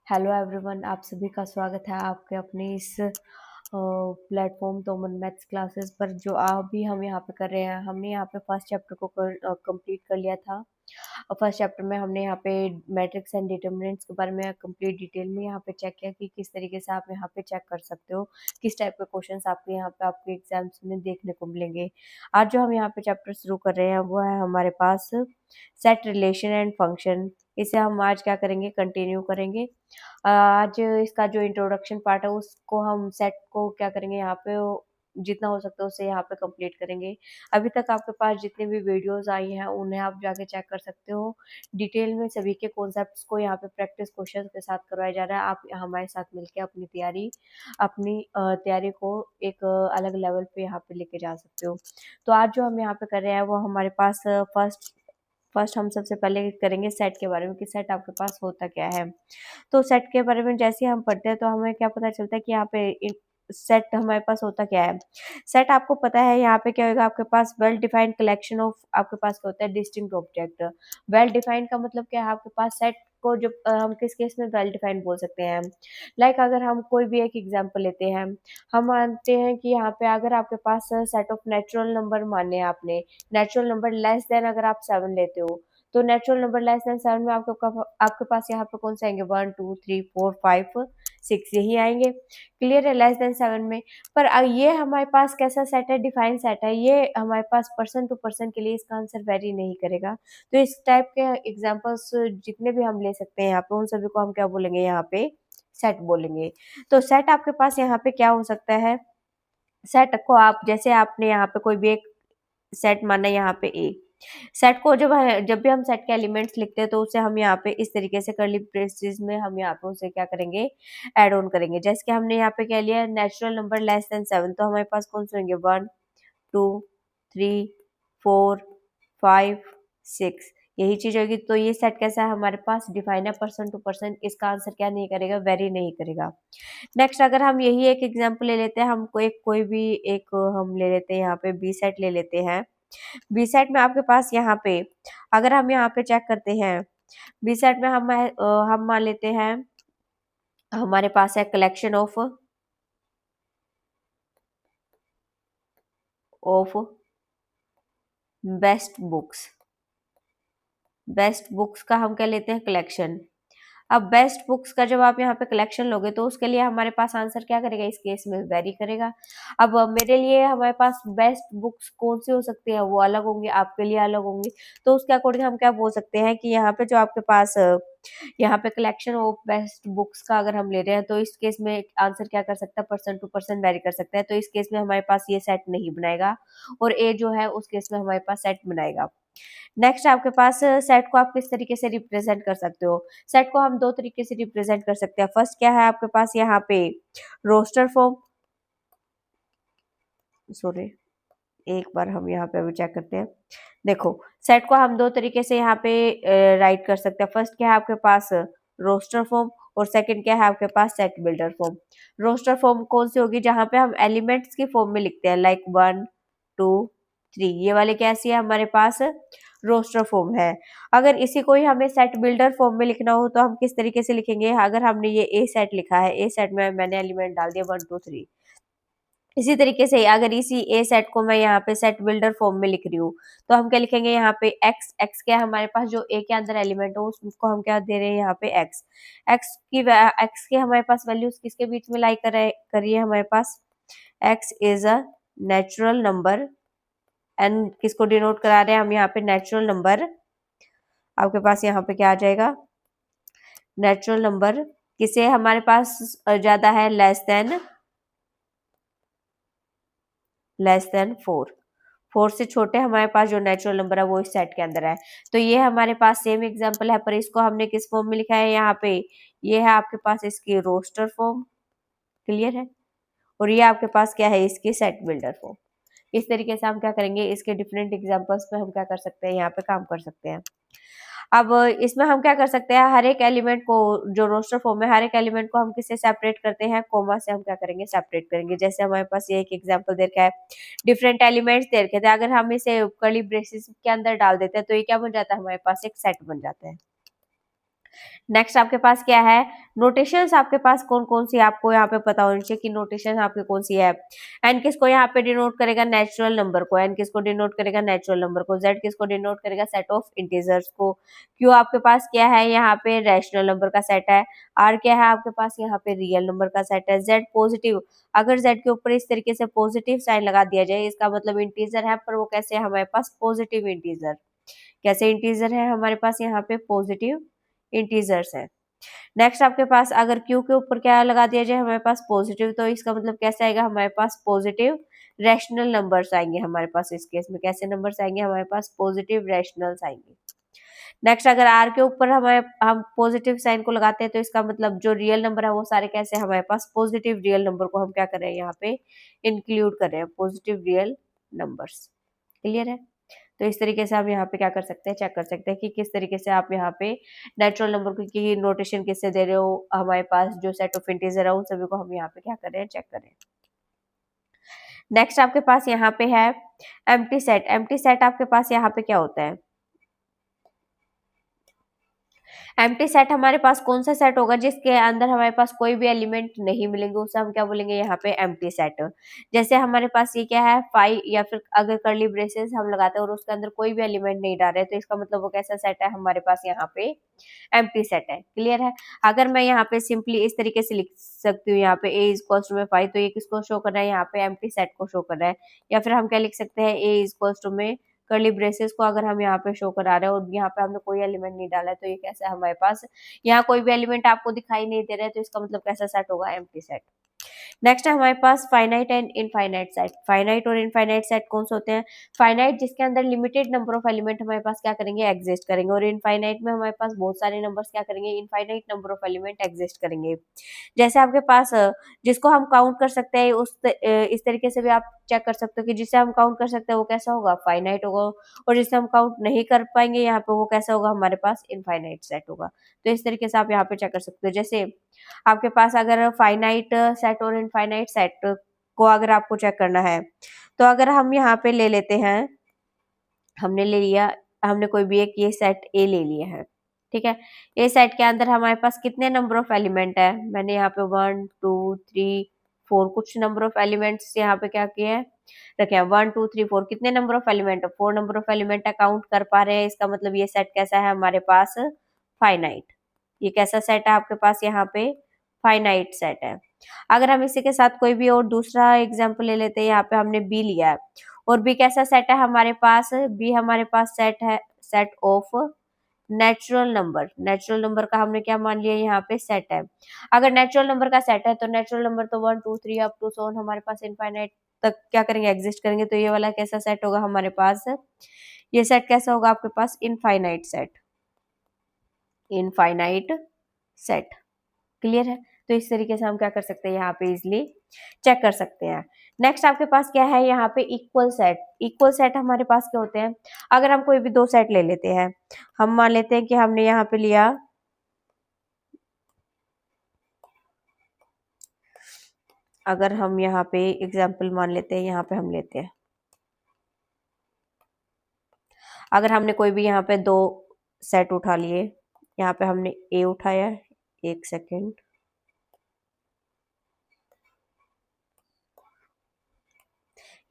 Hello everyone, आप सभी का स्वागत है आपके अपने इस प्लेटफॉर्म तोमन मैथ्स क्लासेस पर। जो अभी हम यहाँ पे कर रहे हैं, हमने यहाँ पे फर्स्ट चैप्टर को कंप्लीट कर लिया था। और फर्स्ट चैप्टर में हमने यहाँ पे मैट्रिक्स एंड डिटर्मिनेंट्स के बारे में कंप्लीट डिटेल में यहाँ पे चेक किया कि किस तरीके से आप यहाँ पे चेक कर सकते हो, किस टाइप के क्वेश्चंस आपके यहाँ पे आपके एग्जाम्स में देखने को मिलेंगे। आज जो हम यहाँ पे चैप्टर शुरू कर रहे हैं वो है हमारे पास सेट रिलेशन एंड फंक्शन। इसे हम आज क्या करेंगे, कंटिन्यू करेंगे। आज इसका जो इंट्रोडक्शन पार्ट है उसको हम सेट को क्या करेंगे, यहाँ पे जितना हो सकता है उसे यहाँ पे कंप्लीट करेंगे। अभी तक आपके पास जितने भी वीडियोस आई हैं उन्हें आप जाके चेक कर सकते हो। डिटेल में सभी के कॉन्सेप्ट्स को यहाँ पे प्रैक्टिस क्वेश्चन के साथ करवाया जा रहा है। आप हमारे साथ मिलकर अपनी तैयारी को एक अलग लेवल पे यहाँ पे लेके जा सकते हो। तो आज जो हम यहाँ पे कर रहे हैं वो हमारे पास फर्स्ट हम सबसे पहले करेंगे सेट के बारे में कि सेट आपके पास होता क्या है। तो सेट के बारे में जैसे हम पढ़ते हैं तो हमें क्या पता चलता है कि यहाँ पे सेट हमारे पास होता क्या है। सेट आपको पता है यहाँ पे क्या होगा, आपके पास वेल डिफाइंड कलेक्शन ऑफ, आपके पास क्या होता है, डिस्टिंक्ट ऑब्जेक्ट। वेल डिफाइंड का मतलब क्या है, आपके पास सेट को जो हम किस केस में वेल डिफाइंड बोल सकते हैं। लाइक अगर हम कोई भी एक एग्जांपल लेते हैं, हम मानते हैं कि यहाँ पे अगर आपके पास सेट ऑफ नेचुरल नंबर माने, आपने नेचुरल नंबर लेस देन अगर आप 7 लेते हो, तो नेचुरल नंबर लेस देन 7 में आपके पास यहाँ पे कौन से आएंगे, 1 2 3 4 5 6 यही आएंगे। क्लियर है, लेस देन 7 में। पर ये हमारे पास कैसा सेट है, डिफाइंड सेट है। ये हमारे पास पर्सन टू पर्सन के लिए इसका आंसर वेरी नहीं करेगा। तो इस टाइप के एग्जांपल्स जितने भी हम ले सकते हैं यहाँ पे, उन सभी को हम क्या बोलेंगे, यहाँ पे सेट बोलेंगे। तो सेट आपके पास यहाँ पे क्या हो सकता है, सेट को आप जैसे आपने यहाँ पे कोई भी एक सेट माना, यहाँ पे ए सेट को जब भी हम सेट के एलिमेंट्स लिखते हैं तो उसे हम यहाँ पे इस तरीके से करली ब्रेसेस में हम यहाँ पे उसे क्या करेंगे, ऐड ऑन करेंगे। जैसे कि हमने यहाँ पे कह लिया नेचुरल नंबर लेस देन 7, तो हमारे पास कौन से होंगे, 1 2 3 4 5 6, यही चीज होगी। तो ये सेट कैसा है, हमारे पास डिफाइन है पर्सन टू पर्सन, इसका आंसर क्या नहीं करेगा, वेरी नहीं करेगा। नेक्स्ट अगर हम यही एक एग्जांपल ले लेते हैं, हमको एक कोई भी एक हम ले लेते हैं, यहाँ पे बी सेट ले लेते हैं। बी सेट में आपके पास यहाँ पे अगर हम यहाँ पे चेक करते हैं, बी सेट में हम मान लेते हैं हमारे पास है collection of best books. Best books का हम क्या लेते हैं, कलेक्शन। अब बेस्ट बुक्स का जब आप यहाँ पे कलेक्शन लोगे तो उसके लिए हमारे पास आंसर क्या करेगा, इस केस में वेरी करेगा। अब मेरे लिए हमारे पास बेस्ट बुक्स कौन सी हो सकती है, वो अलग होंगे, आपके लिए अलग होंगे। तो उसके अकॉर्डिंग हम क्या बोल सकते हैं कि यहाँ पे जो आपके पास यहाँ पे कलेक्शन ऑफ बेस्ट बुक्स का अगर हम ले रहे हैं तो इस केस में आंसर क्या कर सकता है, पर्सन टू पर्सन वेरी कर सकता है। तो इस केस में हमारे पास ये सेट नहीं बनाएगा, और ए जो है उस केस में हमारे पास सेट बनाएगा। नेक्स्ट आपके पास सेट को आप किस तरीके से रिप्रेजेंट कर सकते हो। सेट को हम दो तरीके से रिप्रेजेंट कर सकते हैं। फर्स्ट क्या है आपके पास यहाँ पे, रोस्टर फॉर्म। सॉरी, एक बार हम यहाँ पे अभी चेक करते हैं। देखो, सेट को हम दो तरीके से यहाँ पे राइट कर सकते हैं। फर्स्ट क्या है आपके पास, रोस्टर फॉर्म, और सेकंड क्या है आपके पास, set builder form. Roster form कौन सी होगी, जहां पे हम एलिमेंट्स की फॉर्म में लिखते हैं, लाइक 1 2 3, ये वाले कैसी है हमारे पास, रोस्टर फॉर्म है। अगर इसी को ही हमें सेट बिल्डर फॉर्म में लिखना हो तो हम किस तरीके से लिखेंगे, अगर हमने ये ए सेट लिखा है, ए सेट में मैंने एलिमेंट डाल दिया 1 2 3, इसी तरीके से अगर इसी ए सेट को मैं यहाँ पे सेट बिल्डर फॉर्म में लिख रही हूँ तो हम क्या लिखेंगे, यहाँ पे एक्स। एक्स क्या है हमारे पास, जो ए के अंदर एलिमेंट हो उसको हम क्या दे रहे हैं, यहाँ पे एक्स। एक्स के हमारे पास वैल्यूज किसके बीच में लाई करिए हमारे पास, x is a natural number, and किसको डिनोट करा रहे हैं हम, यहाँ पे नेचुरल नंबर। आपके पास यहाँ पे क्या आ जाएगा, नेचुरल नंबर किसे हमारे पास ज्यादा है, लेस देन 4। 4 से छोटे हमारे पास जो नेचुरल नंबर है वो इस सेट के अंदर है। तो ये हमारे पास सेम एग्जांपल है, पर इसको हमने किस फॉर्म में लिखा है, यहाँ पे ये है आपके पास इसकी रोस्टर फॉर्म। क्लियर है, और ये आपके पास क्या है, इसकी सेट बिल्डर फॉर्म। इस तरीके से हम क्या करेंगे, इसके डिफरेंट एग्जांपल्स पे हम क्या कर सकते हैं, यहाँ पे काम कर सकते हैं। अब इसमें हम क्या कर सकते हैं, हर एक एलिमेंट को, जो रोस्टर फॉर्म है, हर एक एलिमेंट को हम किससे सेपरेट करते हैं, कोमा से हम क्या करेंगे, सेपरेट करेंगे। जैसे हमारे पास ये एक एग्जांपल दे रखा है, डिफरेंट एलिमेंट्स दे रखे थे, अगर हम इसे कर्ली ब्रेसेस के अंदर डाल देते हैं तो ये क्या बन जाता है, हमारे पास एक सेट बन जाता है। नेक्स्ट आपके पास क्या है, नोटेशंस आपके पास कौन कौन सी आपको यहाँ पे पता होनी चाहिए कि नोटेशन आपकी कौन सी है। एन किसको यहाँ पे डिनोट करेगा, नेचुरल नंबर को। एन किसको डिनोट करेगा, नेचुरल नंबर को। जेड किसको डिनोट करेगा, सेट ऑफ इंटीजर्स को। क्यू आपके पास क्या है, यहाँ पे रैशनल नंबर का सेट है। आर क्या है आपके पास, यहाँ पे रियल नंबर का सेट है। जेड पॉजिटिव, अगर जेड के ऊपर इस तरीके से पॉजिटिव साइन लगा दिया जाए, इसका मतलब इंटीजर है, पर वो कैसे है हमारे पास, पॉजिटिव इंटीजर। कैसे इंटीजर है हमारे पास, यहाँ पे पॉजिटिव इंटीजर्स है। नेक्स्ट आपके पास अगर क्यू के ऊपर क्या लगा दिया जाए हमारे पास पॉजिटिव, तो इसका मतलब कैसे आएगा, हमारे पास पॉजिटिव रैशनल नंबर्स आएंगे हमारे पास। इस केस में कैसे नंबर्स आएंगे हमारे पास, पॉजिटिव रैशनल्स आएंगे। नेक्स्ट अगर आर के ऊपर हम पॉजिटिव साइन को लगाते हैं, तो इसका मतलब जो रियल नंबर है वो सारे कैसे हमारे पास, पॉजिटिव रियल नंबर को हम क्या कर रहे हैं, यहाँ पे इंक्लूड कर रहे हैं, पॉजिटिव रियल नंबर्स। क्लियर है। तो इस तरीके से आप यहाँ पे क्या कर सकते हैं, चेक कर सकते हैं कि किस तरीके से आप यहाँ पे नेचुरल नंबर की नोटेशन किससे दे रहे हो। हमारे पास जो सेट ऑफ इंटीजर है उन सभी को हम यहाँ पे क्या कर रहे हैं, चेक कर रहे हैं। नेक्स्ट आपके पास यहाँ पे है एम्प्टी सेट। एम्प्टी सेट आपके पास यहाँ पे क्या होता है, एम्प्टी सेट हमारे पास कौन सा सेट होगा जिसके अंदर हमारे पास कोई भी एलिमेंट नहीं मिलेंगे, उसे हम क्या बोलेंगे, यहाँ पे एम्प्टी सेट। जैसे हमारे पास ये क्या है, फाइव, या फिर अगर कर्ली ब्रेसेस हम लगाते हैं और उसके अंदर कोई भी एलिमेंट नहीं डाल रहे, तो इसका मतलब वो कैसा सेट है हमारे पास, यहाँ पे एम्प्टी सेट है। क्लियर है। अगर मैं यहाँ पे सिंपली इस तरीके से लिख सकती हूँ, यहाँ पे ए इक्वल्स टू में 5, तो ये किसको शो कर रहा है, यहाँ पे एम्प्टी सेट को शो कर रहा है। या फिर हम क्या लिख सकते हैं, ए इक्वल्स टू में कर्ली ब्रेसेस को अगर हम यहाँ पे शो करा रहे हैं और यहाँ पे हमने कोई एलिमेंट नहीं डाला है, तो ये कैसा है हमारे पास, यहाँ कोई भी एलिमेंट आपको दिखाई नहीं दे रहा है, तो इसका मतलब कैसा सेट होगा, एम्प्टी सेट। नेक्स्ट है हमारे पास finite and infinite set. Finite और इनफाइनाइट सेट कौन से होते हैं, फाइनाइट जिसके अंदर लिमिटेड नंबर ऑफ एलिमेंट हमारे पास क्या करेंगे, एग्जिस्ट करेंगे, और इनफाइनाइट में हमारे पास बहुत सारे नंबर्स क्या करेंगे, infinite number of element exist करेंगे। जैसे आपके पास जिसको हम काउंट कर सकते हैं इस तरीके से भी आप चेक कर सकते हो कि जिसे हम काउंट कर सकते हैं वो कैसा होगा, फाइनाइट होगा, और जिसे हम काउंट नहीं कर पाएंगे यहाँ पे वो कैसा होगा, हमारे पास इनफाइनाइट सेट होगा। तो इस तरीके से आप यहाँ पे चेक कर सकते हो। जैसे आपके पास अगर फाइनाइट सेट और इनफाइनाइट सेट को अगर आपको चेक करना है, तो अगर हम यहाँ पे ले लेते हैं, हमने ले लिया, हमने कोई भी एक ये सेट ए ले लिया है, ठीक है। ए सेट के अंदर हमारे पास कितने नंबर ऑफ एलिमेंट है, मैंने यहाँ पे 1 2 3 4 कुछ नंबर ऑफ एलिमेंट्स यहाँ पे क्या किया है, रखे हैं 1 2 3 4। कितने नंबर ऑफ एलिमेंट है, 4 नंबर ऑफ एलिमेंट है, काउंट कर पा रहे हैं। इसका मतलब ये सेट कैसा है हमारे पास, फाइनाइट। ये कैसा सेट है आपके पास, यहाँ पे फाइनाइट सेट है। अगर हम इसी के साथ कोई भी और दूसरा एग्जाम्पल ले लेते हैं, यहाँ पे हमने बी लिया है, और बी कैसा सेट है हमारे पास, बी हमारे पास सेट है, set of natural number. Natural number का हमने क्या मान लिया, यहाँ पे सेट है। अगर नेचुरल नंबर का सेट है तो नेचुरल नंबर तो 1 2 3 अप टू सो ऑन हमारे पास इनफाइनाइट तक क्या करेंगे, एग्जिस्ट करेंगे। तो ये वाला कैसा सेट होगा हमारे पास, ये सेट कैसा होगा आपके पास, infinite set, infinite set. Clear है। तो इस तरीके से हम क्या कर सकते हैं, यहाँ पे इजिली चेक कर सकते हैं। नेक्स्ट आपके पास क्या है, यहाँ पे इक्वल सेट। इक्वल सेट हमारे पास क्या होते हैं, अगर हम कोई भी दो सेट ले लेते हैं, हम मान लेते हैं कि हमने यहाँ पे लिया, अगर हम यहाँ पे एग्जाम्पल मान लेते हैं, यहाँ पे हम लेते हैं, अगर हमने कोई भी यहाँ पे दो सेट उठा लिए, यहाँ पे हमने ए उठाया, एक सेकेंड,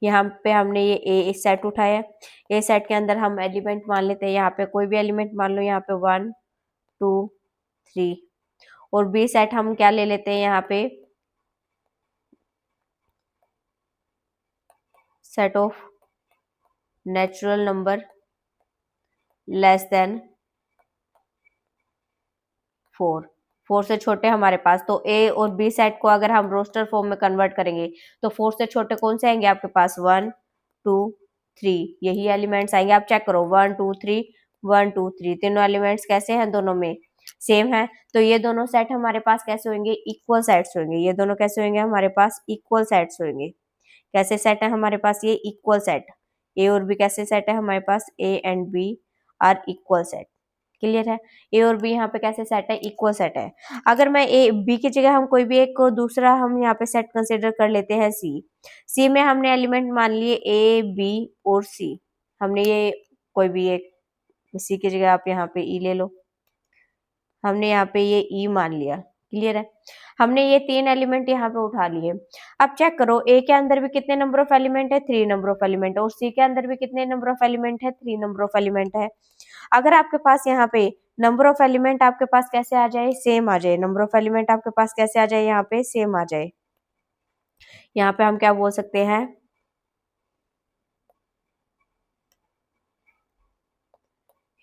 यहाँ पे हमने ये ए सेट उठाया, ए सेट के अंदर हम एलिमेंट मान लेते हैं, यहाँ पे कोई भी एलिमेंट मान लो, यहाँ पे 1 2 3, और बी सेट हम क्या ले लेते हैं, यहाँ पे set of natural number less than 4, 4 से छोटे हमारे पास। तो ए और बी सेट को अगर हम रोस्टर फॉर्म में कन्वर्ट करेंगे, तो 4 से छोटे कौन से आएंगे आपके पास, 1 2 3, यही एलिमेंट्स आएंगे। आप चेक करो 1 2 3 1 2 3, तीनों एलिमेंट्स कैसे हैं, दोनों में सेम है। तो ये दोनों सेट हमारे पास कैसे होंगे, इक्वल सेट्स होंगे। ये दोनों कैसे होंगे हमारे पास, इक्वल सेट्स होंगे। कैसे सेट है हमारे पास, ये इक्वल सेट। ए और बी कैसे सेट है हमारे पास, A and B are equal set. Clear है। ए और बी यहाँ पे कैसे सेट है, इक्वल सेट है। अगर मैं ए बी की जगह हम कोई भी एक दूसरा हम यहाँ पे सेट कंसिडर कर लेते हैं, सी। सी में हमने एलिमेंट मान लिए ए बी और सी, हमने ये कोई भी एक, सी की जगह आप यहाँ पे ई ले लो, हमने यहाँ पे ये ई मान लिया। क्लियर है, हमने ये 3 एलिमेंट यहाँ पे उठा लिए। अब चेक करो, ए के अंदर भी कितने नंबर ऑफ एलिमेंट है, 3 नंबर ऑफ एलिमेंट है, और सी के अंदर भी कितने नंबर ऑफ एलिमेंट है, 3 नंबर ऑफ एलिमेंट है। अगर आपके पास यहाँ पे नंबर ऑफ एलिमेंट आपके पास कैसे आ जाए, सेम आ जाए, नंबर ऑफ एलिमेंट आपके पास कैसे आ जाए, यहाँ पे सेम आ जाए, यहाँ पे हम क्या बोल सकते हैं,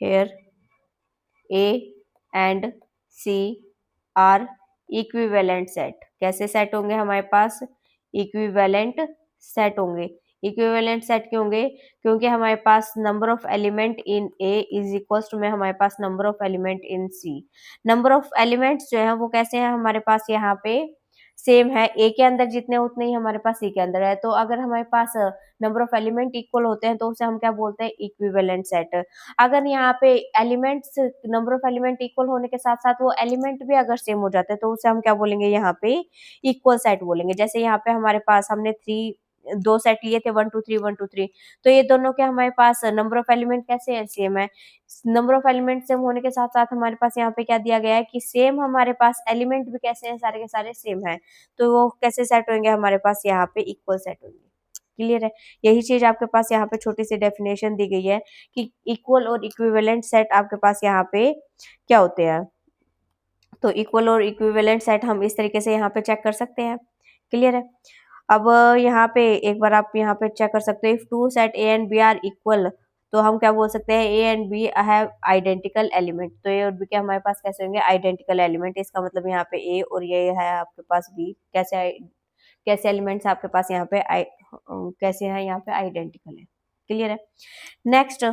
here A and C are equivalent set. कैसे सेट होंगे हमारे पास, इक्विवेलेंट सेट होंगे। इक्विवेलेंट सेट क्यों होंगे, क्योंकि हमारे पास number of element in A is equals to में हमारे पास number of element in C. Number of elements जो है वो कैसे हैं हमारे पास, यहाँ पे सेम है, ए के अंदर जितने उतने ही हमारे पास सी के अंदर है। तो अगर हमारे पास नंबर ऑफ एलिमेंट इक्वल होते हैं तो उसे हम क्या बोलते हैं, इक्विवेलेंट सेट। अगर यहाँ पे elements, number of element equal होने के साथ साथ वो एलिमेंट भी अगर सेम हो जाते हैं तो उसे हम क्या बोलेंगे, यहाँ पे इक्वल सेट बोलेंगे। जैसे यहाँ पे हमारे पास हमने दो सेट लिए थे, 1 2 3 1 2 3, तो ये दोनों के हमारे पास नंबर ऑफ एलिमेंट कैसे है, सेम है। नंबर ऑफ एलिमेंट सेम होने के साथ साथ हमारे पास यहाँ पे क्या दिया गया है कि सेम हमारे पास एलिमेंट भी कैसे हैं, सारे के सारे सेम है, तो वो कैसे सेट होंगे हमारे पास, यहाँ पे इक्वल सेट होंगे। क्लियर है, यही चीज आपके पास यहाँ पे छोटी सी डेफिनेशन दी गई है कि इक्वल और इक्विवेलेंट सेट आपके पास यहाँ पे क्या होते हैं। तो इक्वल और इक्विवेलेंट सेट हम इस तरीके से यहाँ पे चेक कर सकते हैं। क्लियर है, अब यहाँ पे एक बार आप यहाँ पे चेक कर सकते हो, if two set A and B are equal, तो हम क्या बोल सकते हैं, A and B have identical element. तो ए और बी के हमारे पास कैसे होंगे, आइडेंटिकल एलिमेंट। इसका मतलब यहाँ पे ए और ये है आपके पास बी, कैसे एलिमेंट्स आपके पास यहाँ पे कैसे हैं, यहाँ पे आइडेंटिकल है। क्लियर है, नेक्स्ट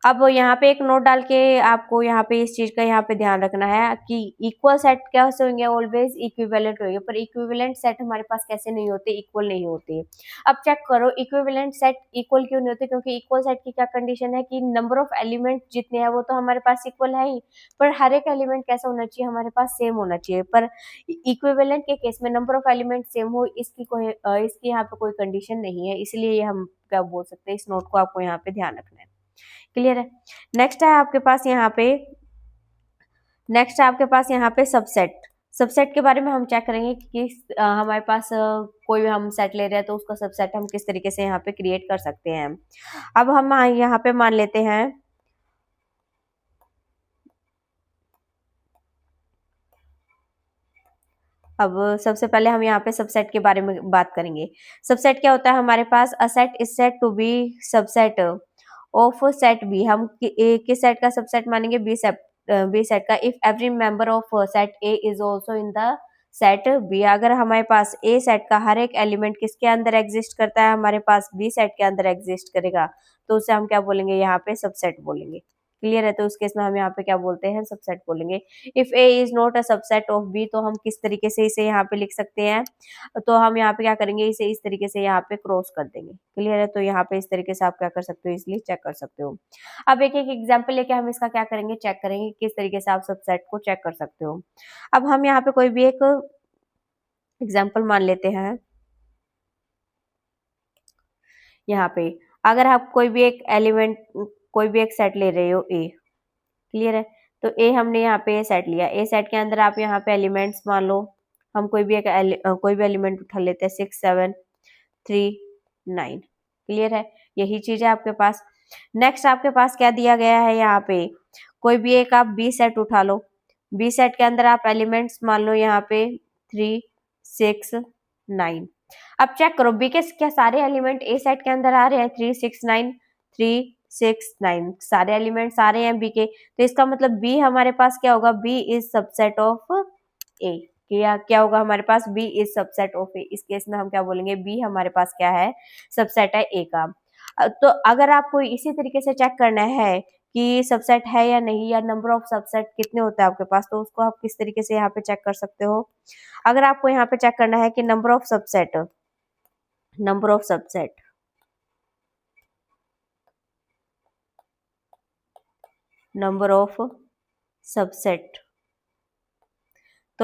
अब यहाँ पे एक नोट डाल के आपको यहाँ पे इस चीज का यहाँ पे ध्यान रखना है कि इक्वल सेट कैसे होंगे, ऑलवेज इक्विवेलेंट होंगे, पर इक्विवेलेंट सेट हमारे पास कैसे नहीं होते, इक्वल नहीं होते। अब चेक करो, इक्विवेलेंट सेट इक्वल क्यों नहीं होते, क्योंकि इक्वल सेट की क्या कंडीशन है कि नंबर ऑफ एलिमेंट जितने हैं वो तो हमारे पास इक्वल है ही, पर हर एक एलिमेंट कैसा होना चाहिए, हमारे पास सेम होना चाहिए। पर इक्विवेलेंट के केस में नंबर ऑफ एलिमेंट सेम हो, इसकी यहाँ पे कोई कंडीशन नहीं है, इसलिए ये हम क्या बोल सकते हैं, इस नोट को आपको यहाँ पे ध्यान रखना है। क्लियर है, नेक्स्ट है आपके पास यहाँ पे सबसेट। सबसेट के बारे में हम चेक करेंगे कि हमारे पास कोई भी हम सेट ले रहे हैं तो उसका सबसेट हम किस तरीके से यहाँ पे क्रिएट कर सकते हैं। अब हम यहाँ पे मान लेते हैं, अब सबसे पहले हम यहाँ पे सबसेट के बारे में बात करेंगे। सबसेट क्या होता है हमारे पास, a set is set to be subset of set B. हम किस सेट का सबसेट मानेंगे, बी सेट का, if every member of set A is also in the set B. अगर हमारे पास ए सेट का हर एक एलिमेंट किसके अंदर एग्जिस्ट करता है, हमारे पास बी सेट के अंदर एग्जिस्ट करेगा, तो उसे हम क्या बोलेंगे, यहाँ पे सबसेट बोलेंगे। क्लियर है, तो उस केस में हम यहाँ पे क्या बोलते हैं, सबसेट बोलेंगे। If A is not a subset of B, तो हम किस तरीके से इसे यहाँ पे लिख सकते हैं, तो हम यहाँ पे क्या करेंगे, इसे इस तरीके से यहाँ पे क्रॉस कर देंगे। क्लियर है, तो यहाँ पे इस तरीके से आप क्या कर सकते हो, इसलिए चेक कर सकते हो। अब एक एक एग्जाम्पल लेके हम इसका क्या करेंगे, चेक करेंगे किस तरीके से आप सबसेट को चेक कर सकते हो। अब हम यहाँ पे कोई भी एक एग्जाम्पल मान लेते हैं। यहाँ पे अगर आप कोई भी एक सेट ले रहे हो ए, क्लियर है, तो ए हमने यहाँ पे ए सेट लिया, ए सेट के अंदर आप यहाँ पे एलिमेंट्स मान लो, हम कोई भी एलिमेंट उठा लेते हैं, 6 7 3 9। क्लियर है, यही चीज है आपके पास। नेक्स्ट आपके पास क्या दिया गया है, यहाँ पे कोई भी एक आप बी सेट उठा लो, बी सेट के अंदर आप एलिमेंट्स मान लो यहाँ पे 3 6 9। अब चेक करो बी के क्या सारे एलिमेंट ए सेट के अंदर आ रहे हैं, 3 6 9 3 6 9 सारे एलिमेंट्स आ रहे हैं बी के, तो इसका मतलब बी हमारे पास क्या होगा, बी इज सबसेट ऑफ ए। क्या होगा हमारे पास, बी इज सबसेट ऑफ ए। इस केस में हम क्या बोलेंगे, बी हमारे पास क्या है, सबसेट है ए का। तो अगर आपको इसी तरीके से चेक करना है कि सबसेट है या नहीं, या नंबर ऑफ सबसेट कितने होते हैं आपके पास, तो उसको आप किस तरीके से यहाँ पे चेक कर सकते हो। अगर आपको यहाँ पे चेक करना है कि नंबर ऑफ सबसेट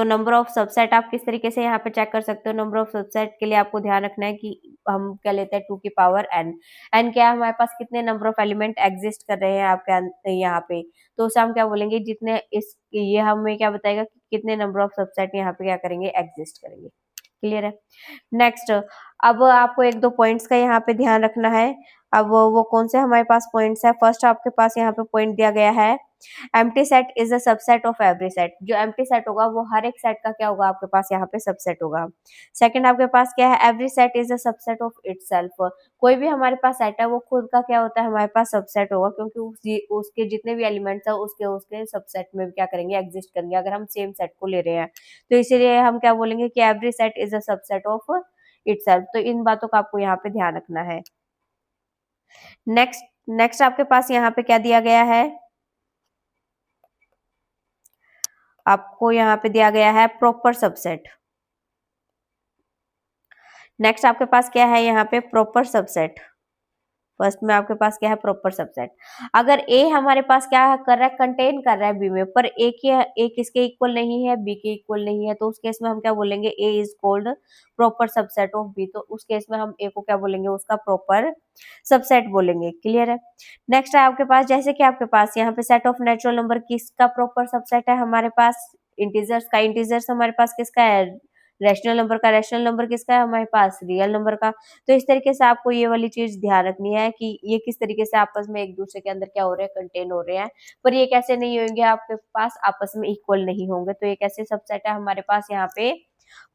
तो नंबर ऑफ सबसेट आप किस तरीके से यहाँ पे चेक कर सकते हो। नंबर ऑफ सबसेट के लिए आपको ध्यान रखना है कि हम क्या लेते हैं 2 की पावर n। n क्या है, हमारे पास कितने नंबर ऑफ एलिमेंट एग्जिस्ट कर रहे हैं आपके यहाँ पे, तो उसे हम क्या बोलेंगे, जितने इस ये हमें क्या बताएगा कि कितने नंबर ऑफ सबसेट यहाँ पे क्या करेंगे, एग्जिस्ट करेंगे। क्लियर है। नेक्स्ट, अब आपको एक दो पॉइंट्स का यहाँ पे ध्यान रखना है। अब वो कौन से हमारे पास पॉइंट्स है। फर्स्ट आपके पास यहाँ पे पॉइंट दिया गया है, empty set is a subset of every set. जो एम्प्टी सेट होगा वो हर एक सेट का क्या होगा, आपके पास यहाँ पे सबसेट होगा। सेकंड आपके पास क्या है, every set is a subset of itself. कोई भी हमारे पास सेट है वो खुद का क्या होता है, हमारे पास सबसेट होगा, क्योंकि उसके जितने भी एलिमेंट्स है उसके उसके सबसेट में भी क्या करेंगे, एग्जिस्ट करेंगे, अगर हम सेम सेट को ले रहे हैं। तो इसीलिए हम क्या बोलेंगे कि every set is a subset of itself. तो इन बातों का आपको यहाँ पे ध्यान रखना है। नेक्स्ट नेक्स्ट आपके पास यहाँ पे क्या दिया गया है, आपको यहाँ पे दिया गया है प्रॉपर सबसेट। नेक्स्ट आपके पास क्या है यहाँ पे, प्रॉपर सबसेट। फर्स्ट में आपके पास क्या है, प्रॉपर सबसेट। अगर ए हमारे पास क्या कर रहा है, कंटेन कर रहा है बी में, पर ए किसके इक्वल नहीं है, बी के इक्वल नहीं है, तो उस केस में हम क्या बोलेंगे, A is called proper subset of B. तो उस केस में हम ए को क्या बोलेंगे, उसका प्रॉपर सबसेट बोलेंगे। क्लियर है। नेक्स्ट है आपके पास, जैसे कि आपके पास यहाँ पे सेट ऑफ नेचुरल नंबर किसका प्रॉपर सबसेट है, हमारे पास इंटीजर्स का। इंटीजर्स हमारे पास किसका है, रैशनल नंबर का। रैशनल नंबर किसका है, हमारे पास रियल नंबर का। तो इस तरीके से आपको ये वाली चीज ध्यान रखनी है कि ये किस तरीके से आपस में एक दूसरे के अंदर क्या हो रहे हैं, कंटेन हो रहे हैं, पर ये कैसे नहीं होंगे, आपके पास आपस में इक्वल नहीं होंगे। तो ये कैसे सबसेट है, हमारे पास यहाँ पे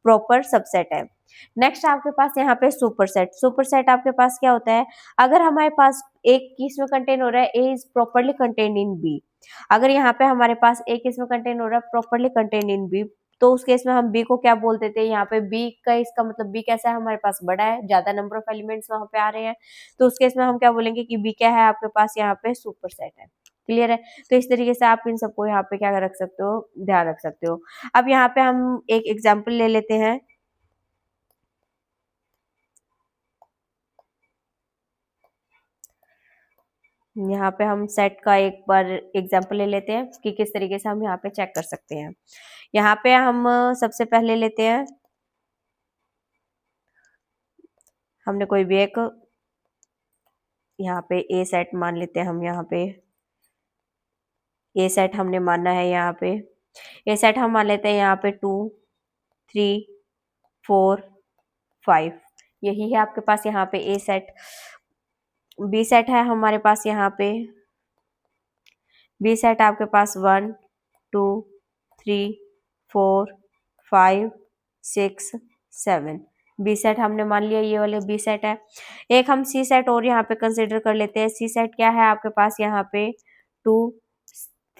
प्रॉपर सबसेट है। नेक्स्ट आपके पास यहाँ पे सुपरसेट। सुपरसेट आपके पास क्या होता है, अगर हमारे पास एक किस में कंटेन हो रहा है, A is properly contain in B. अगर यहाँ पे हमारे पास एक किस में कंटेन हो रहा है, प्रॉपरली कंटेन इन बी, तो उस केस में हम बी को क्या बोल देते हैं, यहाँ पे बी का इसका मतलब बी कैसा है, हमारे पास बड़ा है, ज्यादा नंबर ऑफ एलिमेंट्स वहां पे आ रहे हैं, तो उस केस में हम क्या बोलेंगे कि बी क्या है, आपके पास यहाँ पे सुपर सेट है। क्लियर है। तो इस तरीके से आप इन सबको यहाँ पे क्या रख सकते हो, ध्यान रख सकते हो। अब यहाँ पे हम एक एग्जाम्पल ले लेते हैं। यहाँ पे हम सेट का एक बार एग्जाम्पल ले लेते हैं कि किस तरीके से हम यहाँ पे चेक कर सकते हैं। यहाँ पे हम सबसे पहले लेते हैं, हमने कोई भी एक यहाँ पे ए सेट मान लेते हैं। हम यहाँ पे ए सेट हमने मानना है, यहाँ पे ए सेट हम मान लेते हैं यहाँ पे 2 3 4 5, यही है आपके पास यहाँ पे ए सेट। बी सेट है हमारे पास यहाँ पे, बी सेट आपके पास 1 2 3 4 5 6 7, बी सेट हमने मान लिया, ये वाले बी सेट है। एक हम सी सेट और यहाँ पे कंसिडर कर लेते हैं। सी सेट क्या है आपके पास यहाँ पे 2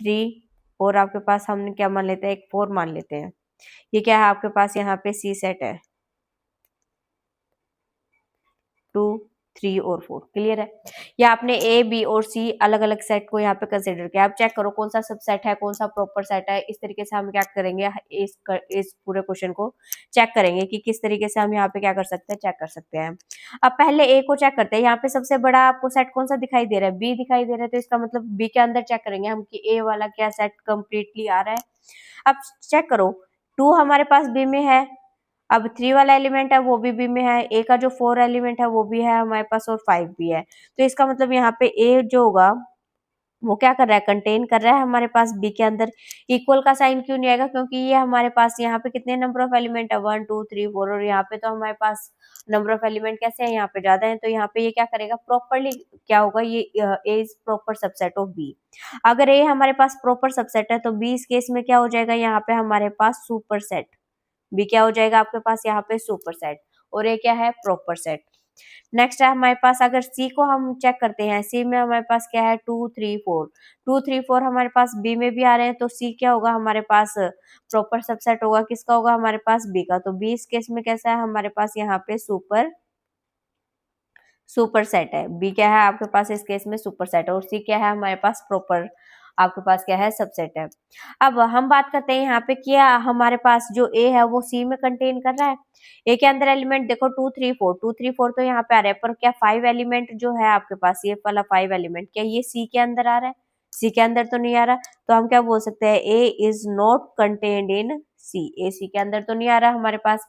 3, और आपके पास हमने क्या मान लेते हैं, एक 4 मान लेते हैं। ये क्या है आपके पास यहाँ पे सी सेट है, 2 3 और 4। क्लियर है। या आपने ए बी और सी अलग अलग सेट को यहाँ पे कंसिडर किया। आप चेक करो कौन सा सब सेट है, कौन सा प्रॉपर सेट है। इस तरीके से हम क्या करेंगे, इस पूरे क्वेश्चन को चेक करेंगे कि किस तरीके से हम यहाँ पे क्या कर सकते हैं, चेक कर सकते हैं। अब पहले ए को चेक करते हैं। यहाँ पे सबसे बड़ा आपको सेट कौन सा दिखाई दे रहा है, बी दिखाई दे रहा है, तो इसका मतलब बी के अंदर चेक करेंगे हम कि ए वाला क्या सेट कंप्लीटली आ रहा है। अब चेक करो 2 हमारे पास बी में है, अब 3 वाला एलिमेंट है वो भी बी में है, ए का जो 4 एलिमेंट है वो भी है हमारे पास, और 5 भी है। तो इसका मतलब यहाँ पे ए जो होगा वो क्या कर रहा है, कंटेन कर रहा है हमारे पास बी के अंदर। इक्वल का साइन क्यों नहीं आएगा, क्योंकि ये हमारे पास यहाँ पे कितने नंबर ऑफ एलिमेंट है, 1 2 3 4, और यहाँ पे तो हमारे पास नंबर ऑफ एलिमेंट कैसे है, यहाँ पे ज्यादा है। तो यहाँ पे ये क्या करेगा, प्रॉपरली क्या होगा, ये A is proper subset of B. अगर ए हमारे पास प्रॉपर सबसेट है तो बी इस केस में क्या हो जाएगा, यहाँ पे हमारे पास सुपर सेट। बी क्या हो जाएगा आपके पास यहाँ पे, सुपर सेट, और ये क्या है, प्रॉपर सेट। नेक्स्ट है हमारे पास, अगर सी को हम चेक करते हैं, सी में हमारे पास क्या है, 2 3 4, 2 3 4 हमारे पास बी में भी आ रहे हैं, तो सी क्या होगा हमारे पास, प्रॉपर सबसेट होगा, किसका होगा हमारे पास, बी का। तो बी इस केस में कैसा है हमारे पास, यहाँ पे सुपर सेट है। बी क्या है आपके पास इस केस में, सुपर सेट है, और सी क्या है हमारे पास, प्रॉपर आपके पास क्या है, सबसेट है। अब हम बात करते हैं यहाँ पे क्या हमारे पास जो ए है वो सी में कंटेन कर रहा है। ए के अंदर एलिमेंट देखो 2 3 4, 2 3 4 तो यहाँ पे आ रहा है, पर क्या 5 एलिमेंट जो है आपके पास, ये वाला 5 एलिमेंट क्या ये सी के अंदर आ रहा है, सी के अंदर तो नहीं आ रहा, तो हम क्या बोल सकते हैं, ए इज नॉट कंटेन्ड इन सी, ए सी के अंदर तो नहीं आ रहा हमारे पास।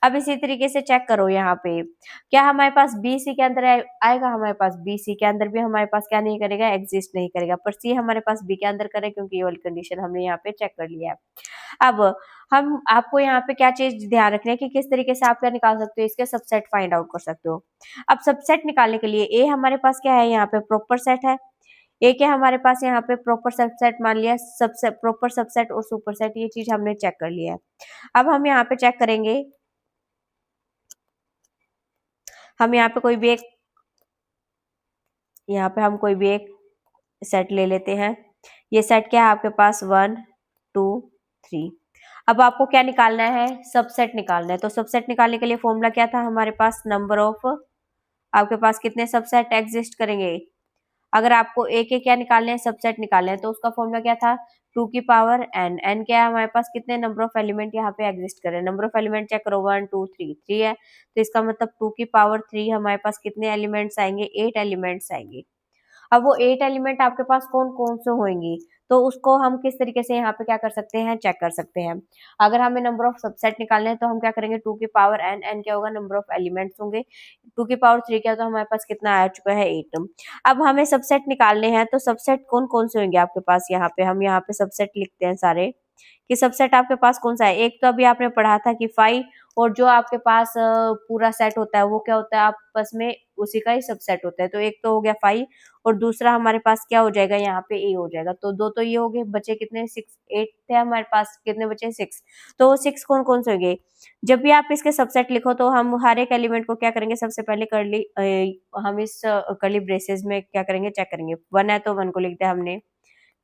अब इसी तरीके से चेक करो यहाँ पे, क्या हमारे पास बी सी के अंदर आएगा, हमारे पास बी सी के अंदर भी हमारे पास क्या नहीं करेगा, एग्जिस्ट नहीं करेगा, पर सी हमारे पास बी के अंदर करे, क्योंकि ये वाली कंडीशन हमने यहाँ पे चेक कर लिया है। अब हम आपको यहाँ पे क्या चीज ध्यान रखना है कि किस तरीके से आप क्या निकाल सकते हो, इसके सबसेट फाइंड आउट कर सकते हो। अब सबसेट निकालने के लिए ए हमारे पास क्या है, यहाँ पे प्रॉपर सेट है, ए के हमारे पास यहाँ पे प्रॉपर सबसेट मान लिया, सबसेट प्रॉपर सबसेट और सुपर सेट, ये चीज हमने चेक कर लिया है। अब हम यहाँ पे चेक करेंगे, हम यहाँ पे कोई भी एक, यहाँ पे हम कोई भी एक सेट ले लेते हैं। ये सेट क्या है आपके पास, 1 2 3। अब आपको क्या निकालना है, सबसेट निकालना है। तो सबसेट निकालने के लिए फॉर्मूला क्या था हमारे पास, नंबर ऑफ, आपके पास कितने सबसेट एग्जिस्ट करेंगे। अगर आपको ए के क्या निकालने हैं, सबसेट निकालने हैं, तो उसका फॉर्मूला क्या था, 2 की पावर n। n क्या है हमारे पास, कितने नंबर ऑफ एलिमेंट यहाँ पे एग्जिस्ट करें, नंबर ऑफ एलिमेंट चेक करो, 1 2 3, 3 है, तो इसका मतलब 2 की पावर 3 हमारे पास कितने एलिमेंट्स आएंगे, 8 एलिमेंट्स आएंगे। अब वो 8 एलिमेंट आपके पास कौन कौन से होंगे, तो उसको हम किस तरीके से यहाँ पे क्या कर सकते हैं, चेक कर सकते हैं। अगर हमें नंबर ऑफ सबसेट निकालने हैं, तो हम क्या करेंगे, 2 की पावर n, n क्या होगा, नंबर ऑफ एलिमेंट्स होंगे, 2 की पावर 3 क्या, तो हमारे पास कितना आ चुका है, 8। अब हमें सबसेट निकालने हैं, तो सबसेट कौन कौन से होंगे आपके पास, यहाँ पे हम यहाँ पे सबसेट लिखते हैं सारे, कि सबसेट आपके पास कौन सा है। एक तो अभी आपने पढ़ा था कि 5, और जो आपके पास पूरा सेट होता है वो क्या होता है, आपस में उसी का ही सबसेट होता है। तो एक तो हो गया 5, और दूसरा हमारे पास क्या हो जाएगा, यहाँ पे ए हो जाएगा। तो दो तो ये हो गए, बचे कितने, 6, 8 थे हमारे पास, कितने बचे, 6। तो वो 6 कौन कौन से होंगे। जब भी आप इसके सबसेट लिखो, तो हम हर एक एलिमेंट को क्या करेंगे, सबसे पहले हम इस कर्ली ब्रेसेस में क्या करेंगे, चेक करेंगे। 1 है तो 1 को लिख दिया हमने,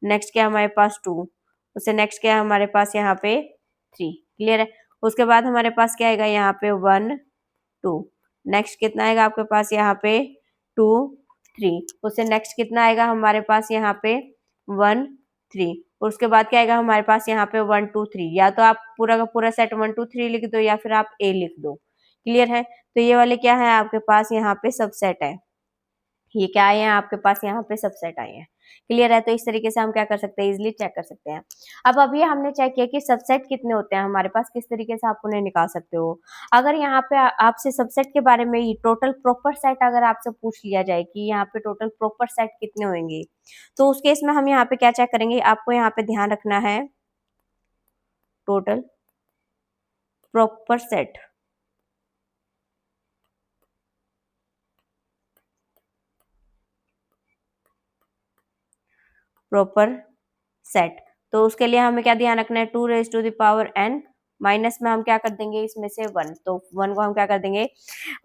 नेक्स्ट क्या हमारे पास 2, उससे नेक्स्ट क्या है हमारे पास यहाँ पे 3, क्लियर है। उसके बाद हमारे पास क्या आएगा, यहाँ पे 1 2, नेक्स्ट कितना आएगा आपके पास, यहाँ पे 2 3, उससे नेक्स्ट कितना आएगा हमारे पास, यहाँ पे 1 3, और उसके बाद क्या आएगा हमारे पास, यहाँ पे 1 2 3। या तो आप पूरा का पूरा सेट 1 2 3 लिख दो, या फिर आप ए लिख दो, क्लियर है। तो ये वाले क्या है आपके पास, यहाँ पे सबसेट है, ये क्या आए हैं आपके पास, यहाँ पे सबसेट आए हैं, क्लियर है। तो इस तरीके से हम क्या कर सकते हैं, इजिली चेक कर सकते हैं। अब अभी हमने चेक किया कि सबसेट कितने होते हैं हमारे पास, किस तरीके से आप उन्हें निकाल सकते हो। अगर यहाँ पे आपसे सबसेट के बारे में ही टोटल प्रॉपर सेट अगर आपसे पूछ लिया जाए कि यहाँ पे टोटल प्रॉपर सेट कितने होंगे, तो उस केस में हम यहाँ पे क्या चेक करेंगे, आपको यहाँ पे ध्यान रखना है, total proper set, proper set. तो उसके लिए हमें क्या ध्यान रखना है, 2 raise to the power n, minus में हम क्या कर देंगे, इसमें से 1, तो 1 को हम क्या कर देंगे,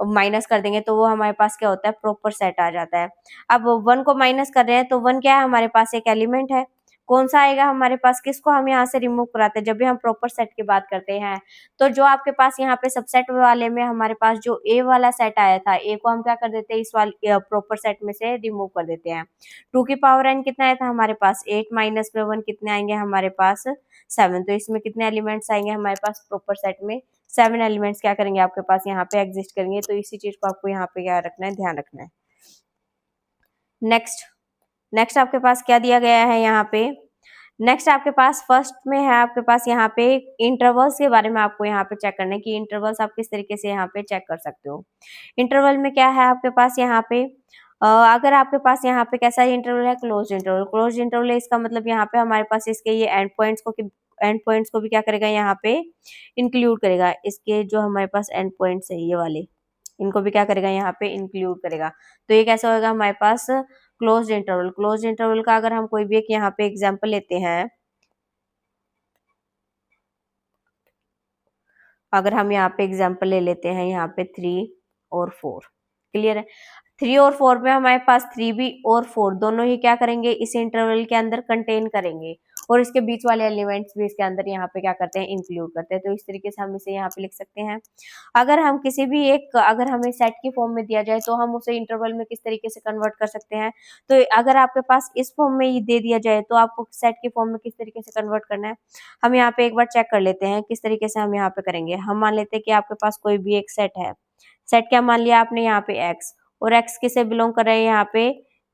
माइनस कर देंगे, तो वो हमारे पास क्या होता है, प्रॉपर सेट आ जाता है। अब 1 को माइनस कर रहे हैं, तो 1 क्या है हमारे पास, एक एलिमेंट है, कौन सा आएगा हमारे पास, किसको हम यहाँ से रिमूव कराते हैं, जब भी हम प्रॉपर सेट की बात करते हैं। तो जो आपके पास यहाँ पे सबसेट वाले में हमारे पास जो ए वाला सेट आया था, ए को हम क्या कर देते हैं, इस वाले प्रॉपर सेट में से रिमूव कर देते हैं। 2 की पावर n कितना आया था हमारे पास, 8, माइनस में 1 कितने आएंगे हमारे पास, 7। तो इसमें कितने एलिमेंट्स आएंगे हमारे पास, प्रॉपर सेट में 7 एलिमेंट्स क्या करेंगे आपके पास यहाँ पे एग्जिस्ट करेंगे। तो इसी चीज को आपको यहाँ पे क्या रखना है, ध्यान रखना है। नेक्स्ट नेक्स्ट आपके पास क्या दिया गया है यहाँ पे, नेक्स्ट आपके पास फर्स्ट में है आपके पास यहाँ पे इंटरवल्स के बारे में आपको यहाँ पे चेक करना है कि इंटरवल्स आप किस तरीके से यहाँ पे चेक कर सकते हो। इंटरवल में क्या है आपके पास यहाँ पे, अगर आपके पास यहाँ पे कैसा इंटरवल है, क्लोज इंटरवल, क्लोज इंटरवल है, इसका मतलब यहाँ पे हमारे पास इसके ये एंड पॉइंट्स को भी क्या करेगा, यहाँ पे इंक्लूड करेगा। इसके जो हमारे पास एंड पॉइंट्स है ये वाले, इनको भी क्या करेगा, यहाँ पे इंक्लूड करेगा। तो ये कैसा होगा हमारे पास, क्लोज्ड इंटरवल। क्लोज्ड इंटरवल का अगर हम कोई भी एक यहाँ पे एग्जांपल लेते हैं, अगर हम यहाँ पे एग्जांपल ले लेते हैं यहाँ पे 3 और 4, क्लियर है। 3 और 4 में हमारे पास 3 और 4 दोनों ही क्या करेंगे, इस इंटरवल के अंदर कंटेन करेंगे, और इसके बीच वाले एलिमेंट्स भी इसके अंदर यहाँ पे क्या करते हैं, इंक्लूड करते हैं। तो इस तरीके से हम इसे यहाँ पे लिख सकते हैं। अगर हम किसी भी एक, अगर हमें सेट की फॉर्म में दिया जाए, तो हम उसे इंटरवल में किस तरीके से कन्वर्ट कर सकते हैं। तो अगर आपके पास इस फॉर्म में ही दे दिया जाए, तो आपको सेट की फॉर्म में किस तरीके से कन्वर्ट करना है, हम यहाँ पे एक बार चेक कर लेते हैं किस तरीके से हम यहाँ पे करेंगे। हम मान लेते हैं कि आपके पास कोई भी एक सेट है, सेट क्या मान लिया आपने यहाँ पे x, और x किसे बिलोंग कर रहे हैं यहाँ पे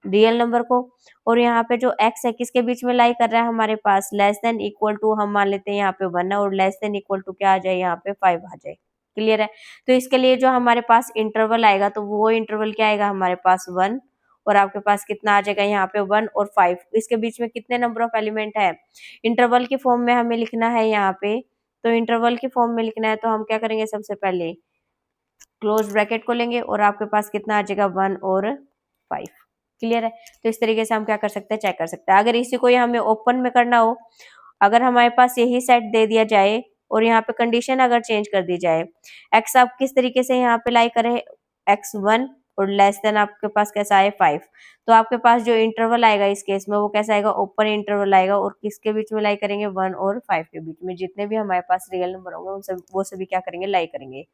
रियल नंबर को, और यहाँ पे जो x है किसके बीच में लाई कर रहा है हमारे पास, लेस देन इक्वल टू, हम मान लेते हैं यहाँ पे 1 है, और लेस देन इक्वल टू क्या आ जाए, यहाँ पे 5 आ जाए। क्लियर है। तो इसके लिए जो हमारे पास इंटरवल आएगा, तो वो इंटरवल क्या आएगा हमारे पास 1, और आपके पास कितना आ जाएगा यहाँ पे 1 और 5। इसके बीच में कितने नंबर ऑफ एलिमेंट है, इंटरवल की फॉर्म में हमें लिखना है यहाँ पे। तो इंटरवल की फॉर्म में लिखना है तो हम क्या करेंगे, सबसे पहले क्लोज ब्रैकेट को लेंगे, और आपके पास कितना आ जाएगा 1 और 5। क्लियर है। तो इस तरीके से हम क्या कर सकते हैं, चेक कर सकते हैं। अगर इसी को हमें ओपन में करना हो, अगर हमारे पास यही सेट दे दिया जाए और यहाँ पे कंडीशन अगर चेंज कर दी जाए, एक्स आप किस तरीके से यहाँ पे लाई करें, x1 और लेस देन आपके पास कैसा है 5, तो आपके पास जो इंटरवल आएगा इस केस में वो कैसा आएगा, ओपन इंटरवल आएगा, और किसके बीच में लाई करेंगे, 1 और 5 के बीच में। जितने भी हमारे पास रियल नंबर होंगे उन सब वो सभी क्या करेंगे, लाई करेंगे।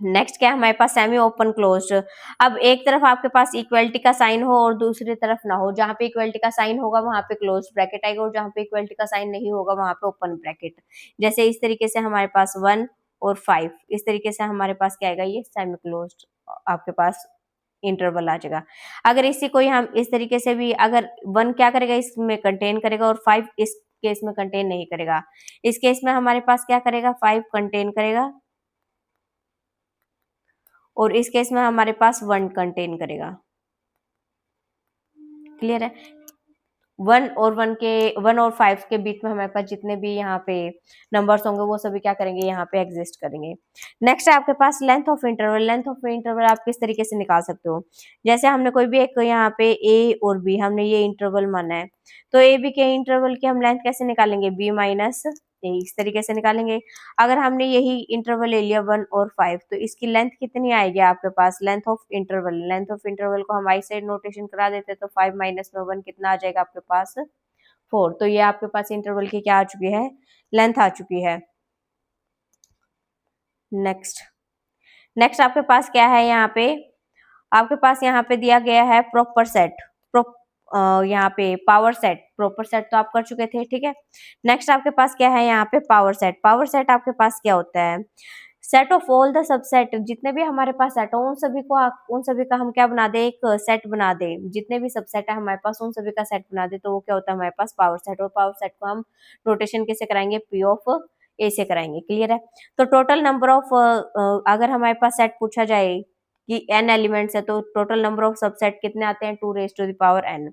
नेक्स्ट क्या है हमारे पास, सेमी ओपन क्लोज्ड। अब एक तरफ आपके पास इक्वलिटी का साइन हो और दूसरी तरफ ना हो, जहां पे इक्वलिटी का साइन होगा वहां पे क्लोज ब्रैकेट आएगा, और जहां पे इक्वलिटी का साइन नहीं होगा वहां पे ओपन ब्रैकेट। जैसे इस तरीके से हमारे पास 1 और 5, इस तरीके से हमारे पास क्या आएगा, ये सेमी क्लोज्ड आपके पास इंटरवल आ जाएगा। अगर इसी को हम इस तरीके से भी, अगर 1 क्या करेगा, इसमें कंटेन करेगा, और 5 इस केस में कंटेन नहीं करेगा, इस केस में हमारे पास क्या करेगा, 5 कंटेन करेगा, और इस केस में हमारे पास 1 कंटेन करेगा। क्लियर है। 1 और 5 के बीच में हमारे पास जितने भी यहाँ पे नंबर्स होंगे वो सभी क्या करेंगे, यहाँ पे एग्जिस्ट करेंगे। नेक्स्ट है आपके पास length of interval. Length of interval आप किस तरीके से निकाल सकते हो, जैसे हमने कोई भी एक यहाँ पे ए और बी हमने ये इंटरवल माना है, तो ए बी के इंटरवल की हम लेंथ कैसे निकालेंगे, बी माइनस ए, इस तरीके से निकालेंगे। अगर हमने यही इंटरवल ले लिया 1 और 5, तो इसकी लेंथ कितनी आएगी आपके पास, length of interval. Length of interval को हम आई साइड नोटेशन करा देते हैं, तो 5 माइनस में 1 कितना आ जाएगा आपके पास, 4। तो ये आपके पास इंटरवल की क्या आ चुकी है, लेंथ आ चुकी है। नेक्स्ट नेक्स्ट आपके पास क्या है, यहाँ पे आपके पास यहाँ पे दिया गया है प्रॉपर सेट। यहाँ पे पावर सेट, प्रॉपर सेट तो आप कर चुके थे, ठीक है। नेक्स्ट आपके पास क्या है, यहाँ पे पावर सेट। पावर सेट आपके पास क्या होता है, set of all the subset, जितने भी हमारे पास सेट हो उन सभी का हम क्या बना दे, एक सेट बना दे। जितने भी सबसेट है हमारे पास उन सभी का सेट बना दे, तो वो क्या होता है हमारे पास पावर सेट। और पावर सेट को हम रोटेशन कैसे कराएंगे, पी ऑफ ए से कराएंगे। क्लियर है। तो टोटल नंबर ऑफ, अगर हमारे पास सेट पूछा जाए कि n एलिमेंट्स है, तो टोटल नंबर ऑफ सबसेट कितने आते हैं, 2 raise to the power n।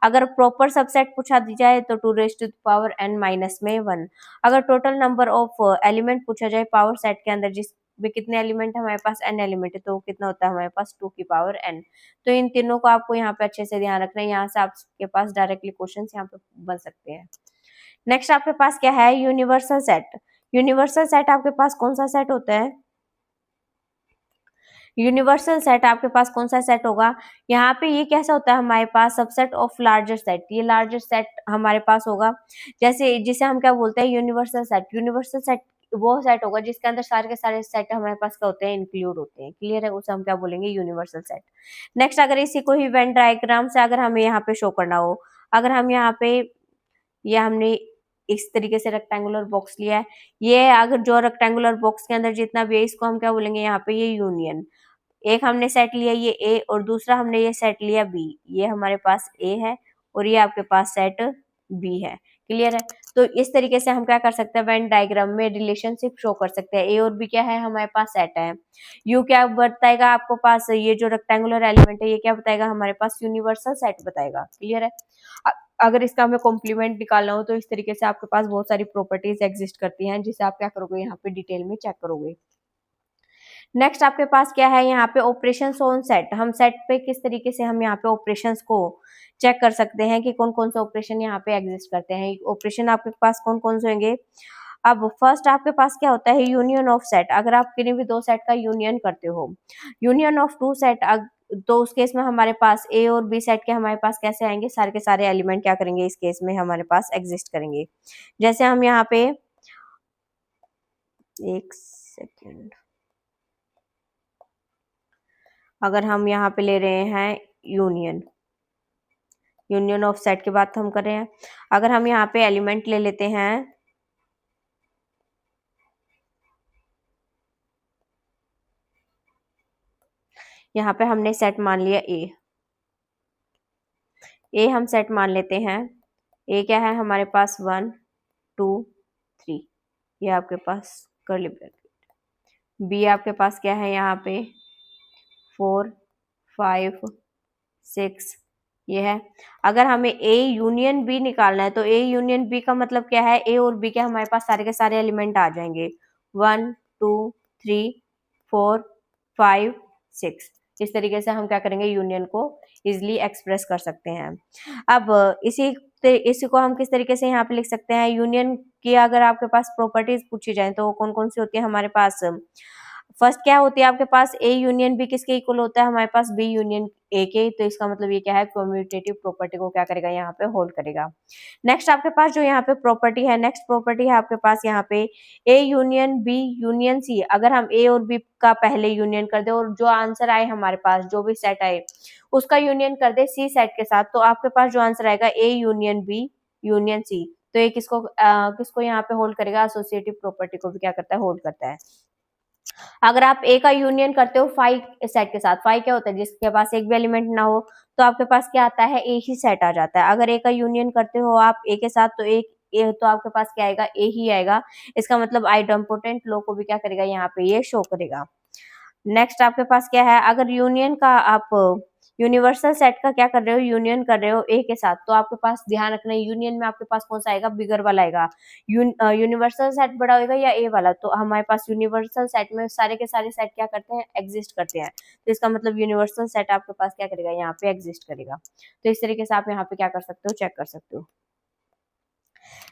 अगर प्रॉपर सबसेट पूछा दी जाए तो 2 raise to the power n minus में 1। अगर टोटल नंबर ऑफ एलिमेंट पूछा जाए पावर सेट के अंदर, जिसमें कितने एलिमेंट है हमारे पास, n एलिमेंट है, तो कितना होता है हमारे पास 2 की पावर n। तो इन तीनों को आपको यहाँ पे अच्छे से ध्यान रखना है, यहाँ से आपके पास डायरेक्टली क्वेश्चन यहाँ पे बन सकते हैं। नेक्स्ट आपके पास क्या है, यूनिवर्सल सेट। यूनिवर्सल सेट आपके पास कौन सा सेट होता है, यूनिवर्सल सेट आपके पास कौन सा सेट होगा, यहाँ पे ये कैसा होता है हमारे पास, सबसेट ऑफ लार्जर सेट। ये लार्जर सेट हमारे पास होगा, जैसे जिसे हम क्या बोलते हैं, यूनिवर्सल सेट। यूनिवर्सल सेट वो सेट होगा जिसके अंदर सारे के सारे सेट हमारे पास क्या होते हैं, इंक्लूड होते हैं। क्लियर है, उसे हम क्या बोलेंगे, यूनिवर्सल सेट। नेक्स्ट अगर इसी को ही वेन डायग्राम से अगर हमें यहाँ पे शो करना हो, अगर हम यहाँ पे, ये हमने इस तरीके से रेक्टेंगुलर बॉक्स लिया है, ये अगर जो रेक्टेंगुलर बॉक्स के अंदर जितना भी है इसको हम क्या बोलेंगे, यहाँ पे ये यूनियन। एक हमने सेट लिया ये ए, और दूसरा हमने ये सेट लिया बी। ये हमारे पास ए है और ये आपके पास सेट बी है। क्लियर है। तो इस तरीके से हम क्या कर सकते हैं, वेन डायग्राम में रिलेशनशिप शो कर सकते हैं। ए और बी क्या है, हमारे पास सेट है। यू क्या बताएगा आपको पास, ये जो रेक्टेंगुलर एलिमेंट है ये क्या बताएगा, हमारे पास यूनिवर्सल सेट बताएगा। क्लियर है। अगर इसका हमें कॉम्प्लीमेंट निकालना हो तो इस तरीके से आपके पास बहुत सारी प्रॉपर्टीज एग्जिस्ट करती हैं, जिसे आप क्या करोगे, यहाँ पे डिटेल में चेक करोगे। नेक्स्ट आपके पास क्या है, यहाँ पे ऑपरेशंस ऑन सेट। हम सेट पे किस तरीके से हम यहाँ पे ऑपरेशंस को चेक कर सकते हैं कि कौन कौन से ऑपरेशन यहाँ पे एग्जिस्ट करते हैं। ऑपरेशन आपके पास कौन कौन से होंगे, अब फर्स्ट आपके पास क्या होता है, यूनियन ऑफ सेट। अगर आप किसी भी दो सेट का यूनियन करते हो, यूनियन ऑफ टू सेट, तो उस केस में हमारे पास ए और बी सेट के हमारे पास कैसे आएंगे, सारे के सारे एलिमेंट क्या करेंगे इस केस में हमारे पास एग्जिस्ट करेंगे। जैसे हम यहाँ पे, एक सेकेंड, अगर हम यहाँ पे ले रहे हैं यूनियन, यूनियन ऑफ सेट की बात हम कर रहे हैं। अगर हम यहाँ पे एलिमेंट ले लेते हैं, यहाँ पे हमने सेट मान लिया ए, ए हम सेट मान लेते हैं। ए क्या है हमारे पास 1 2 3, ये आपके पास कर्ली ब्रैकेट। बी आपके पास क्या है यहाँ पे 4 5 6, ये है। अगर हमें ए यूनियन बी निकालना है तो ए यूनियन बी का मतलब क्या है, ए और बी के हमारे पास सारे के सारे एलिमेंट आ जाएंगे 1 2 3 4 5 6। इस तरीके से हम क्या करेंगे, यूनियन को इजिली एक्सप्रेस कर सकते हैं। अब इसी को हम किस तरीके से यहाँ पे लिख सकते हैं, यूनियन की अगर आपके पास प्रॉपर्टीज पूछी जाए तो कौन कौन सी होती है हमारे पास। फर्स्ट क्या होती है आपके पास, ए यूनियन बी किसके इक्वल होता है हमारे पास, बी यूनियन ए के। तो इसका मतलब ये क्या है, कम्यूटेटिव प्रॉपर्टी को क्या करेगा यहाँ पे होल्ड करेगा। नेक्स्ट आपके पास जो यहाँ पे प्रॉपर्टी है, नेक्स्ट प्रॉपर्टी है आपके पास यहाँ पे A union B union C. अगर हम ए और बी का पहले यूनियन कर दे और जो आंसर आए हमारे पास, जो भी सेट आए उसका यूनियन कर दे सी सेट के साथ, तो आपके पास जो आंसर आएगा A union B union C. तो ये किसको यहाँ पे होल्ड करेगा, एसोसिएटिव प्रॉपर्टी को भी क्या करता है, होल्ड करता है। अगर आप ए का यूनियन करते हो फाइव सेट के साथ, फाइव क्या होता है, जिसके पास एक भी एलिमेंट ना हो, तो आपके पास क्या आता है, ए ही सेट आ जाता है। अगर ए का यूनियन करते हो आप ए के साथ, तो तो आपके पास क्या आएगा, ए ही आएगा। इसका मतलब आइडेम्पोटेंट लो को भी क्या करेगा, यहाँ पे ये शो करेगा। नेक्स्ट आपके पास क्या है, अगर यूनियन का आप यूनिवर्सल सेट का क्या कर रहे हो, यूनियन कर रहे हो ए के साथ, तो आपके पास ध्यान रखना है यूनियन में आपके पास कौन सा आएगा, बिगर वाला आएगा। यूनिवर्सल सेट बड़ा होगा या ए वाला, तो हमारे पास यूनिवर्सल सेट में सारे के सारे सेट क्या करते हैं, एग्जिस्ट करते हैं। तो इसका मतलब यूनिवर्सल सेट आपके पास क्या करेगा, यहाँ पे एग्जिस्ट करेगा। तो इस तरीके से आप यहाँ पे क्या कर सकते हो, चेक कर सकते हो।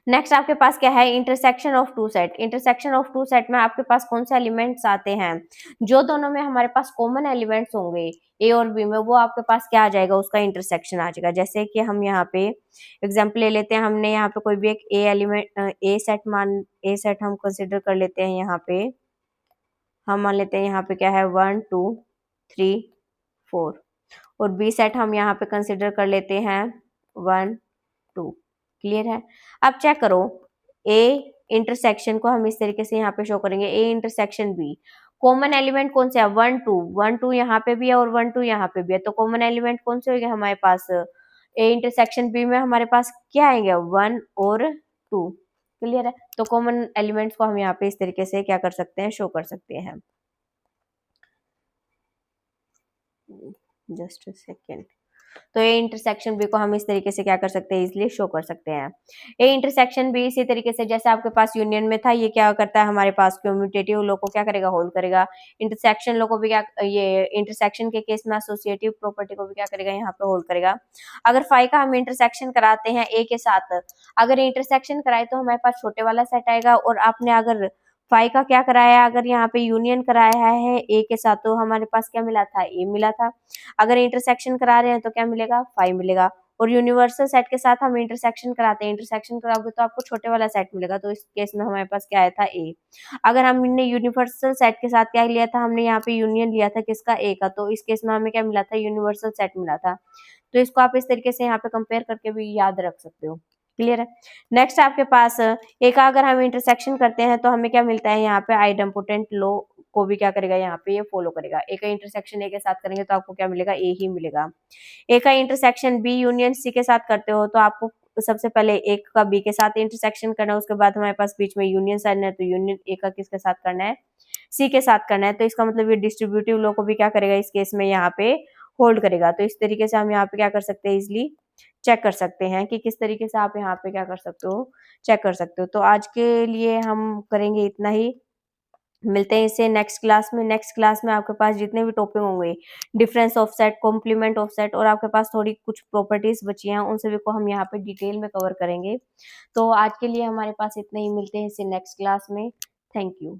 नेक्स्ट आपके पास क्या है, intersection of two set. Intersection of two set में आपके पास कौन से एलिमेंट्स आते हैं, जो दोनों में हमारे पास कॉमन एलिमेंट्स होंगे ए और बी में, वो आपके पास क्या आ जाएगा, उसका इंटरसेक्शन आ जाएगा। जैसे कि हम यहाँ पे एग्जांपल ले लेते हैं, हमने यहाँ पे कोई भी एक ए सेट हम कंसिडर कर लेते हैं। यहाँ पे हम मान लेते हैं, यहाँ पे क्या है 1 2 3 4, और बी सेट हम यहाँ पे कंसिडर कर लेते हैं 1 2। क्लियर है। अब चेक करो, ए इंटरसेक्शन को हम इस तरीके से यहाँ पे शो करेंगे, A intersection B. Common element कौन से है, 1 2 1 2 यहाँ पे भी है और 1 2 यहाँ पे भी है। तो कॉमन एलिमेंट कौन से होंगे हमारे पास, ए इंटरसेक्शन बी में हमारे पास क्या आएंगे, 1 और 2। क्लियर है। तो कॉमन एलिमेंट्स को हम यहाँ पे इस तरीके से क्या कर सकते हैं, शो कर सकते हैं। Just a second. तो ए इंटरसेक्शन बी को हम इस तरीके से क्या कर सकते हैं, इजिली शो कर सकते हैं। ए इंटरसेक्शन बी इसी तरीके से जैसे आपके पास यूनियन में था, ये क्या करता है हमारे पास, कम्यूटेटिव लो को क्या करेगा, होल्ड करेगा। इंटरसेक्शन लो को भी क्या, ये इंटरसेक्शन के केस में एसोसिएटिव प्रॉपर्टी को भी क्या करेगा, यहाँ पे होल्ड करेगा। अगर फाइव का हम इंटरसेक्शन कराते हैं ए के साथ, अगर इंटरसेक्शन कराए तो हमारे पास छोटे वाला सेट आएगा, और आपने अगर फाइव का क्या कराया, अगर यहाँ पे यूनियन कराया है ए के साथ, तो हमारे पास क्या मिला था, ए मिला था। अगर इंटरसेक्शन करा रहे हैं तो क्या मिलेगा, 5 मिलेगा। और यूनिवर्सल सेट के साथ हम इंटरसेक्शन कराते हैं, इंटरसेक्शन कराओगे तो आपको छोटे वाला सेट मिलेगा। तो इस केस में हमारे पास क्या आया था, ए। अगर हमने यूनिवर्सल सेट के साथ क्या लिया था, हमने यहाँ पे यूनियन लिया था किसका, ए का, तो इस केस में हमें क्या मिला था, यूनिवर्सल सेट मिला था। तो इसको आप इस तरीके से यहाँ पे कंपेयर करके भी याद रख सकते हो। क्लियर है। नेक्स्ट आपके पास ए का अगर हम इंटरसेक्शन करते हैं तो हमें क्या मिलता है, यहाँ पे आइडेम्पोटेंट लो को भी क्या करेगा, यहाँ पे ये फॉलो करेगा। ए का इंटरसेक्शन ए के साथ करेंगे तो आपको क्या मिलेगा, ए ही मिलेगा। ए का इंटरसेक्शन बी यूनियन सी के साथ करते हो तो आपको सबसे पहले एक का बी के साथ इंटरसेक्शन करना है, उसके बाद हमारे पास बीच में यूनियन साइन है, तो यूनियन ए का किसके साथ करना है, सी के साथ करना है। तो इसका मतलब ये डिस्ट्रीब्यूटिव लो को भी क्या करेगा, इस केस में यहाँ पे होल्ड करेगा। तो इस तरीके से हम यहाँ पे क्या कर सकते हैं, इजिली चेक कर सकते हैं कि किस तरीके से आप यहाँ पे क्या कर सकते हो, चेक कर सकते हो। तो आज के लिए हम करेंगे इतना ही, मिलते हैं इससे नेक्स्ट क्लास में। नेक्स्ट क्लास में आपके पास जितने भी टॉपिक होंगे, difference of set, complement of set, और आपके पास थोड़ी कुछ प्रॉपर्टीज बची हैं, उन सभी को हम यहाँ पे डिटेल में कवर करेंगे। तो आज के लिए हमारे पास इतना ही, मिलते हैं इससे नेक्स्ट क्लास में। Thank you.